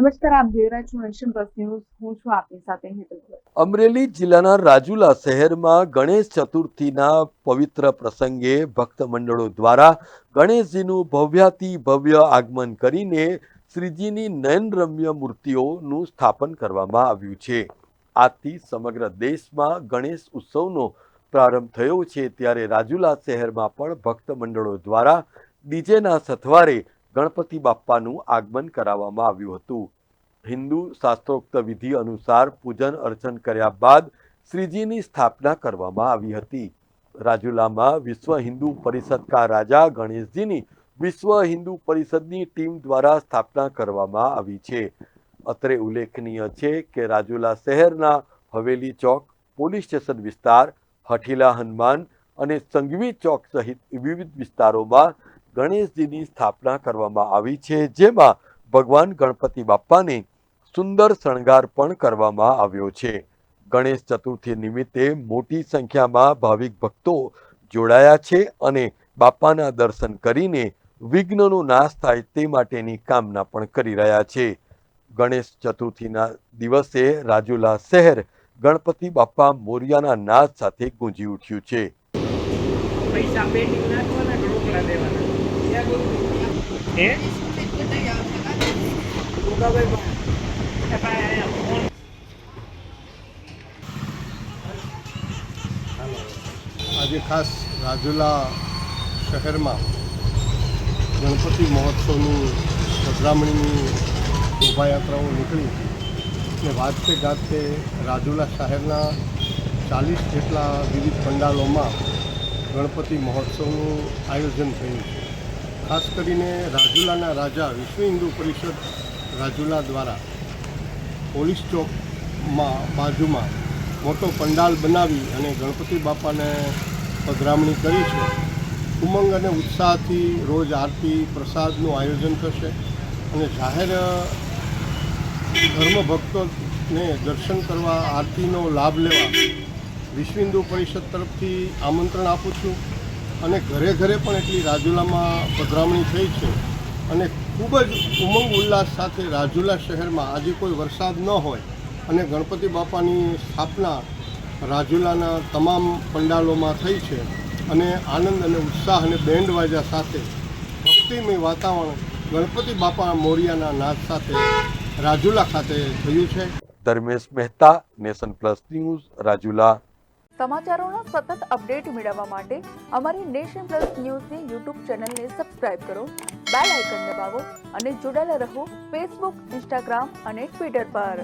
નમસ્કાર, આપ જોઈ રહ્યા છો નેશન પ્લસ ન્યૂઝ. હું છું આપની સાથે હેતલ. અમરેલી જિલ્લાના રાજુલા શહેરમાં ગણેશ ચતુર્થીના પવિત્ર પ્રસંગે ભક્ત મંડળો દ્વારા ગણેશજીનું ભવ્યાતિ ભવ્ય આગમન કરીને શ્રીજીની નયનરમ્ય મૂર્તિઓનું સ્થાપન કરવામાં આવ્યું છે. આજથી સમગ્ર દેશમાં ગણેશ ઉત્સવનો પ્રારંભ થયો છે, ત્યારે રાજુલા શહેરમાં પણ ભક્ત મંડળો દ્વારા ડીજેના સથવારે ગણપતિ બાપ્પાનું આગમન કરાવવામાં આવ્યું હતું. હિન્દુ શાસ્ત્રોક્ત વિધિ અનુસાર પૂજન અર્ચન કર્યા બાદ શ્રીજીની સ્થાપના કરવામાં આવી હતી. રાજુલામાં વિશ્વ હિન્દુ પરિષદ કા રાજા ગણેશજીની વિશ્વ હિન્દુ પરિષદની ટીમ દ્વારા સ્થાપના કરવામાં આવી છે. અત્રે ઉલ્લેખનીય છે કે રાજુલા શહેરના હવેલી ચોક, પોલીસ સ્ટેશન વિસ્તાર, હઠીલા હનુમાન અને સંઘવી ચોક સહિત વિવિધ વિસ્તારોમાં ગણેશજીની સ્થાપના કરવામાં આવી છે, જેમાં ભગવાન ગણપતિ બાપ્પાને સુંદર શણગાર પણ કરવામાં આવ્યો છે. ગણેશ ચતુર્થી નિમિત્તે મોટી સંખ્યામાં ભાવિક ભક્તો જોડાયા છે અને બાપ્પાના દર્શન કરીને વિઘ્નનો નાશ થાય તે માટેની કામના પણ કરી રહ્યા છે. ગણેશ ચતુર્થીના દિવસે રાજુલા શહેર ગણપતિ બાપ્પા મોરિયાના નાદ સાથે ગુંજી ઉઠ્યું છે. પૈસા પેન્ડિંગ નાખવાના કે રોકડા દેવાના હે આજે ખાસ રાજુલા શહેરમાં ગણપતિ મહોત્સવની પધરામણીની શોભાયાત્રાઓ નીકળી અને વાજતે ગાજતે રાજુલા શહેરના 40 જેટલા વિવિધ પંડાલોમાં ગણપતિ મહોત્સવનું આયોજન થયું છે. ખાસ કરીને રાજુલાના રાજા વિશ્વ હિન્દુ પરિષદ રાજુલા દ્વારા પોલીસ ચોકમાં બાજુમાં મોટો પંડાલ બનાવી અને ગણપતિ બાપાને પધરામણી કરી છે. ઉમંગ અને ઉત્સાહથી રોજ આરતી પ્રસાદનું આયોજન થશે અને જાહેર ધર્મભક્તોને દર્શન કરવા આરતીનો લાભ લેવા વિશ્વ હિન્દુ પરિષદ તરફથી આમંત્રણ આપું છું. અને ઘરે ઘરે પણ એટલી રાજુલામાં પધરામણી થઈ છે અને ખૂબ જ ઉમંગ ઉલ્લાસ સાથે રાજુલા શહેરમાં આજે કોઈ વરસાદ ન હોય અને ગણપતિ બાપાની સ્થાપના રાજુલાના તમામ પંડાલોમાં થઈ છે અને આનંદ અને ઉત્સાહ અને બેન્ડ વાજા સાથે ભક્તિમય વાતાવરણ ગણપતિ બાપા મોરિયાના નાદ સાથે રાજુલા ખાતે થયું છે. Dharmesh Mehta, nation plus news, Rajula. સમાચારોના સતત અપડેટ મેળવવા માટે અમારી નેશન પ્લસ ન્યૂઝની યુટ્યુબ ચેનલને સબસ્ક્રાઇબ કરો, બેલ આઇકન દબાવો અને જોડાયેલા રહો ફેસબુક, ઇન્સ્ટાગ્રામ અને ટ્વિટર પર.